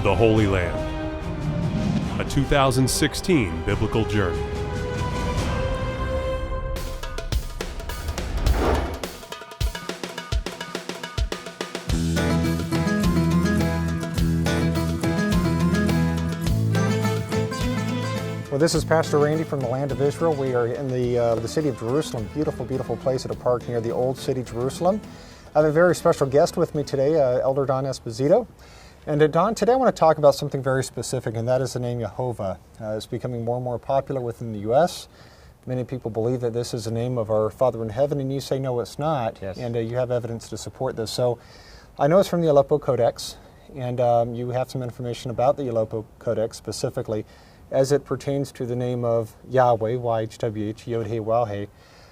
the Holy Land. A 2016 biblical journey. Well, this is Pastor Randy from the land of Israel. We are in the city of Jerusalem. Beautiful, beautiful place at a park near the old city Jerusalem. I have a very special guest with me today, Elder Don Esposito. And Don, today I want to talk about something very specific, and that is the name Yehovah. It's becoming more and more popular within the U.S. Many people believe that this is the name of our Father in heaven, and you say, no, it's not. Yes. And you have evidence to support this. So I know it's from the Aleppo Codex, and you have some information about the Aleppo Codex specifically as it pertains to the name of Yahweh, YHWH, Yod-Heh, Waw-Heh.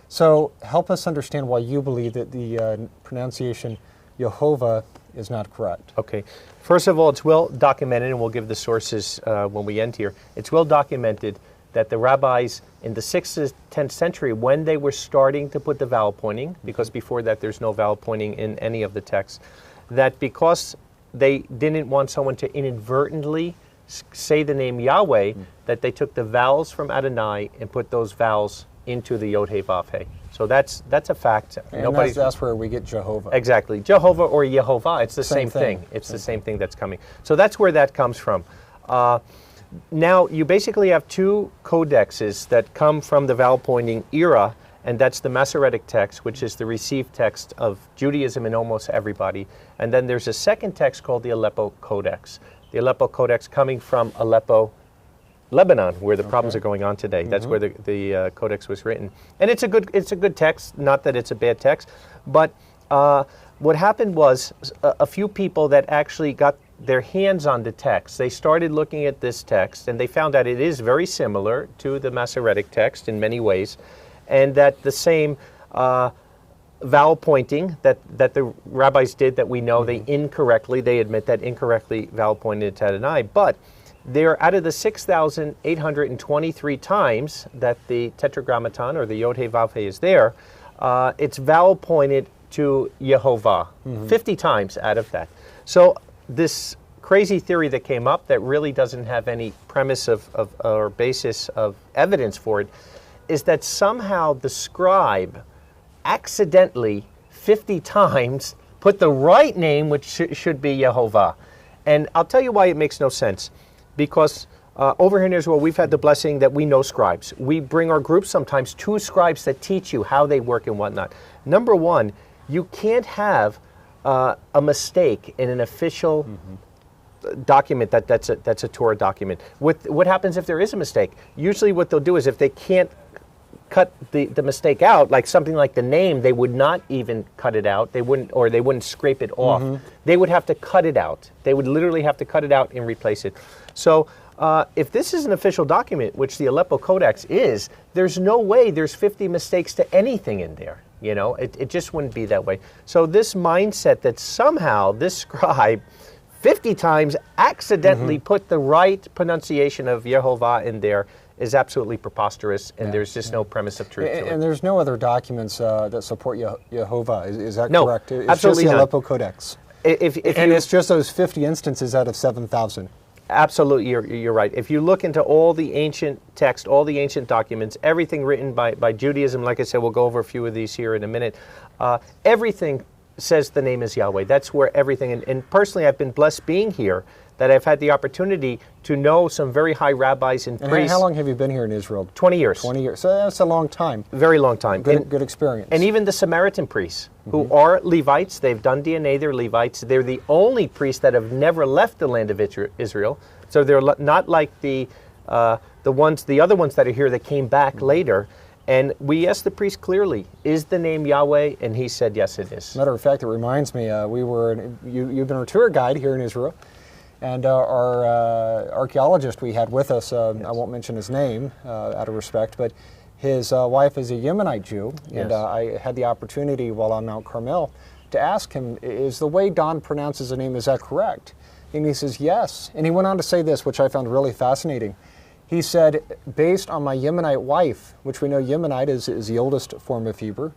So help us understand why you believe that the pronunciation Yehovah is not correct. Okay. First of all, it's well documented, and we'll give the sources when we end here. It's well documented that the rabbis in the 6th to 10th century, when they were starting to put the vowel pointing, because before that there's no vowel pointing in any of the texts, that because they didn't want someone to inadvertently say the name Yahweh, that they took the vowels from Adonai and put those vowels into the Yod-Heh, Vav-Heh. So that's a fact. And that's where we get Jehovah. Exactly. Jehovah or Yehovah, it's the same thing. It's the same thing that's coming. So that's where that comes from. Now, you basically have two codexes that come from the vowel pointing era, and that's the Masoretic text, which is the received text of Judaism and almost everybody. And then there's a second text called the Aleppo Codex. The Aleppo Codex coming from Aleppo, Lebanon, where the problems are going on today. That's where the codex was written, and it's a good text. Not that it's a bad text, but what happened was a few people that actually got their hands on the text. They started looking at this text, and they found that it is very similar to the Masoretic text in many ways, and that the same vowel pointing that the rabbis did, that we know they admit that incorrectly vowel pointed to Adonai, but they're out of the 6,823 times that the Tetragrammaton or the Yod-Heh Vav-Heh is there, it's vowel pointed to Yehovah 50 times out of that. So this crazy theory that came up that really doesn't have any premise or basis of evidence for it is that somehow the scribe accidentally 50 times put the right name, which should be Yehovah. And I'll tell you why it makes no sense. Because over here in Israel, we've had the blessing that we know scribes. We bring our groups sometimes to scribes that teach you how they work and whatnot. Number one, you can't have a mistake in an official document that's a Torah document. What happens if there is a mistake? Usually what they'll do is if they can't cut the mistake out, like something like the name, they would not even cut it out. They wouldn't scrape it off. They would have to cut it out. They would literally have to cut it out and replace it. So if this is an official document, which the Aleppo Codex is, there's no way there's 50 mistakes to anything in there. You know, it just wouldn't be that way. So this mindset that somehow this scribe 50 times accidentally put the right pronunciation of Yehovah in there is absolutely preposterous, and there's just no premise of truth to it. And there's no other documents that support Yehovah, is that no, correct? It's absolutely just the not. Aleppo Codex. And it's just those 50 instances out of 7,000. Absolutely, you're right. If you look into all the ancient text, all the ancient documents, everything written by Judaism, like I said, we'll go over a few of these here in a minute, everything says the name is Yahweh. That's where everything, and personally I've been blessed being here, that I've had the opportunity to know some very high rabbis and priests. And how long have you been here in Israel? 20 years. 20 years. So that's a long time. Very long time. Good experience. And even the Samaritan priests, who are Levites, they've done DNA, they're Levites. They're the only priests that have never left the land of Israel. So they're not like the other ones that are here that came back later. And we asked the priest clearly, is the name Yahweh? And he said, yes, it is. Matter of fact, it reminds me, you've been a tour guide here in Israel. And our archaeologist we had with us, I won't mention his name out of respect, but his wife is a Yemenite Jew, and I had the opportunity while on Mount Carmel to ask him, is the way Don pronounces the name, is that correct? And he says, yes. And he went on to say this, which I found really fascinating. He said, based on my Yemenite wife, which we know Yemenite is the oldest form of Hebrew,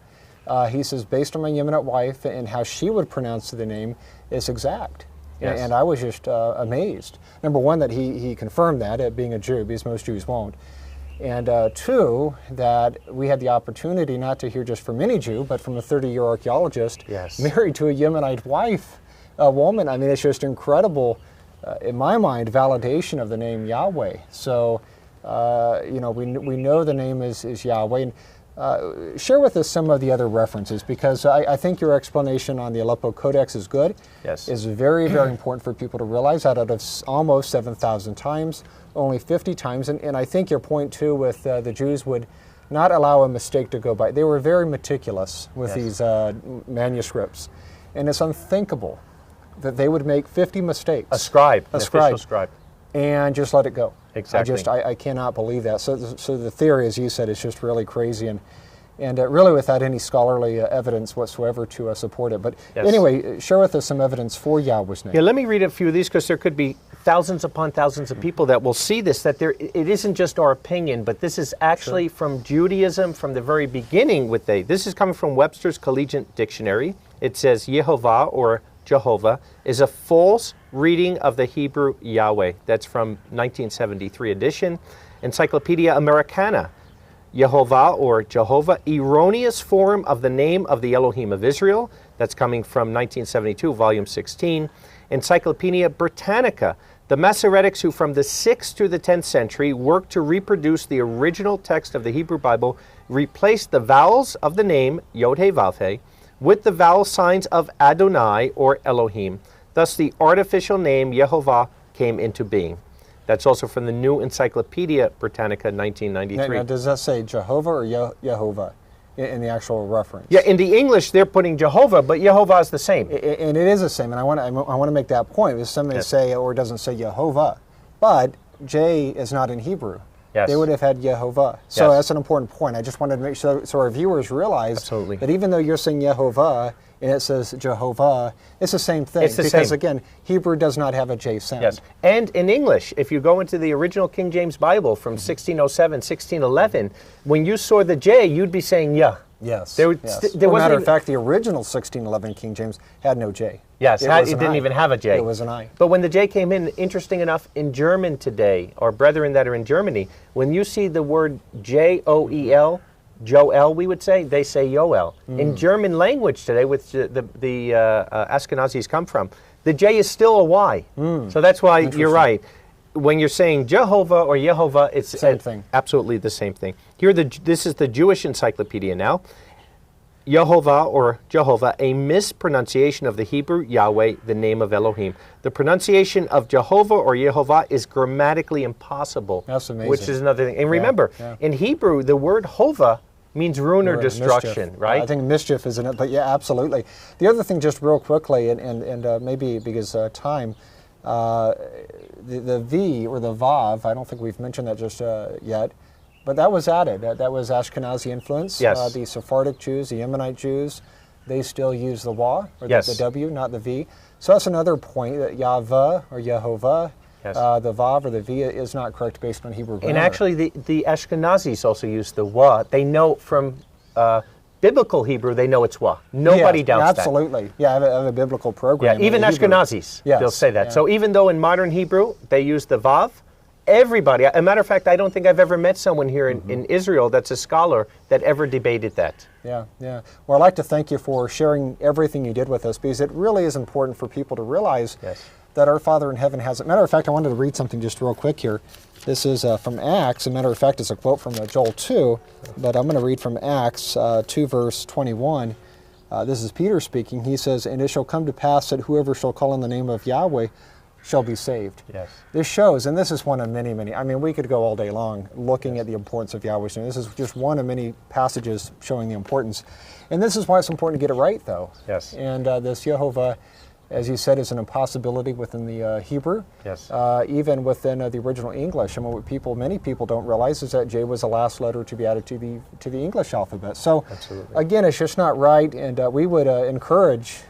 he says, based on my Yemenite wife and how she would pronounce the name, is exact. Yes. And I was just amazed. Number one, that he confirmed that, being a Jew, because most Jews won't. And two, that we had the opportunity not to hear just from any Jew, but from a 30-year archaeologist married to a Yemenite wife, a woman. I mean, it's just incredible, in my mind, validation of the name Yahweh. So, we know the name is Yahweh. And, share with us some of the other references, because I think your explanation on the Aleppo Codex is good. Yes. It's very, very important for people to realize that out of almost 7,000 times, only 50 times, and I think your point too with the Jews would not allow a mistake to go by. They were very meticulous with these manuscripts, and it's unthinkable that they would make 50 mistakes. A scribe, an official scribe. And just let it go. Exactly. I cannot believe that. So the theory, as you said, is just really crazy, and really without any scholarly evidence whatsoever to support it. But anyway, share with us some evidence for Yahweh's name. Yeah, let me read a few of these, because there could be thousands upon thousands of people that will see this, that it isn't just our opinion, but this is actually from Judaism from the very beginning. This is coming from Webster's Collegiate Dictionary. It says Yehovah, or Jehovah, is a false reading of the Hebrew Yahweh. That's from 1973 edition. Encyclopedia Americana, Yehovah or Jehovah, erroneous form of the name of the Elohim of Israel. That's coming from 1972, volume 16. Encyclopedia Britannica, the Masoritics, who from the 6th to the 10th century worked to reproduce the original text of the Hebrew Bible, replaced the vowels of the name Yod-Heh-Vav-Heh with the vowel signs of Adonai or Elohim. Thus the artificial name Yehovah came into being. That's also from the New Encyclopedia Britannica, 1993. Now, does that say Jehovah or Yehovah in the actual reference? Yeah, in the English they're putting Jehovah, but Yehovah is the same. And it is the same, and I want to make that point. Because some may say, or it doesn't say Yehovah, but J is not in Hebrew. Yes. They would have had Yehovah. So that's an important point. I just wanted to make sure so our viewers realize that even though you're saying Yehovah and it says Jehovah, it's the same thing. It's the because same. Again, Hebrew does not have a J sound. Yes. And in English, if you go into the original King James Bible from 1607, 1611, when you saw the J, you'd be saying Yah. Yes. There matter of fact, the original 1611 King James had no J. Yes, it didn't even have a J. It was an I. But when the J came in, interesting enough, in German today, our brethren that are in Germany, when you see the word Joel, Joel, we would say, they say Yoel. In German language today, which the Ashkenazis come from, the J is still a Y. So that's why you're right. When you're saying Jehovah or Yehovah, it's same thing. Absolutely the same thing. Here, this is the Jewish encyclopedia now. Yehovah or Jehovah, a mispronunciation of the Hebrew Yahweh, the name of Elohim. The pronunciation of Jehovah or Yehovah is grammatically impossible. That's amazing. Which is another thing. And remember, in Hebrew, the word Hova means ruin or destruction, mischief. right? I think mischief is in it, but yeah, absolutely. The other thing, just real quickly, and maybe because time, the V or the Vav, I don't think we've mentioned that just yet, but that was added. That was Ashkenazi influence. Yes. The Sephardic Jews, the Yemenite Jews, they still use the Wa, or the W, not the V. So that's another point, that Yahweh or Yehovah, the Vav or the V is not correct based on Hebrew grammar. And actually, the Ashkenazis also use the Wa. They know from biblical Hebrew, they know it's Wa. Nobody doubts that. Absolutely. Yeah, I have a biblical program. Yeah, even Ashkenazis, they'll say that. So even though in modern Hebrew, they use the Vav, everybody, as a matter of fact, I don't think I've ever met someone here in Israel that's a scholar that ever debated that. Yeah. Well, I'd like to thank you for sharing everything you did with us, because it really is important for people to realize that our Father in heaven has it. Matter of fact, I wanted to read something just real quick here. This is from Acts. As a matter of fact, it's a quote from Joel 2, but I'm going to read from Acts 2, verse 21. This is Peter speaking. He says, "And it shall come to pass that whoever shall call on the name of Yahweh shall be saved." Yes. This shows, and this is one of many, many, I mean, we could go all day long looking at the importance of Yahweh's name. This is just one of many passages showing the importance. And this is why it's important to get it right, though. Yes. And this Yehovah, as you said, is an impossibility within the Hebrew. Yes. Even within the original English. And what many people don't realize is that J was the last letter to be added to the English alphabet. So, again, it's just not right, and we would encourage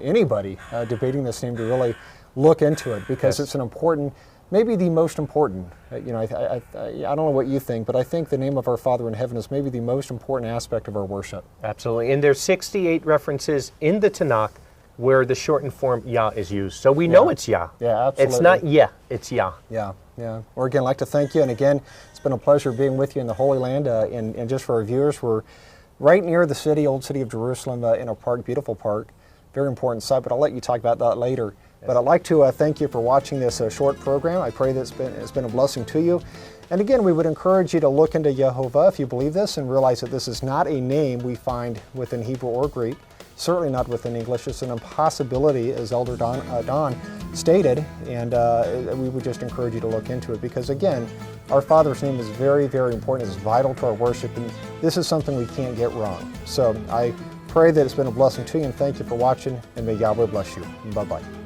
anybody debating this name to really look into it, because it's an important, maybe the most important. I don't know what you think, but I think the name of our Father in heaven is maybe the most important aspect of our worship. Absolutely. And there's 68 references in the Tanakh where the shortened form Yah is used. So we know it's Yah. Yeah, absolutely. It's not Yeh, it's Yah. Yeah, yeah. Or again, I'd like to thank you. And again, it's been a pleasure being with you in the Holy Land. And just for our viewers, we're right near the city, old city of Jerusalem, in a park, beautiful park. Very important site, but I'll let you talk about that later. Yes. But I'd like to thank you for watching this short program. I pray that it's been a blessing to you. And again, we would encourage you to look into Yehovah if you believe this and realize that this is not a name we find within Hebrew or Greek, certainly not within English. It's an impossibility, as Elder Don stated, and we would just encourage you to look into it because, again, our Father's name is very, very important. It's vital to our worship, and this is something we can't get wrong. So I pray that it's been a blessing to you, and thank you for watching, and may Yahweh bless you. Bye-bye.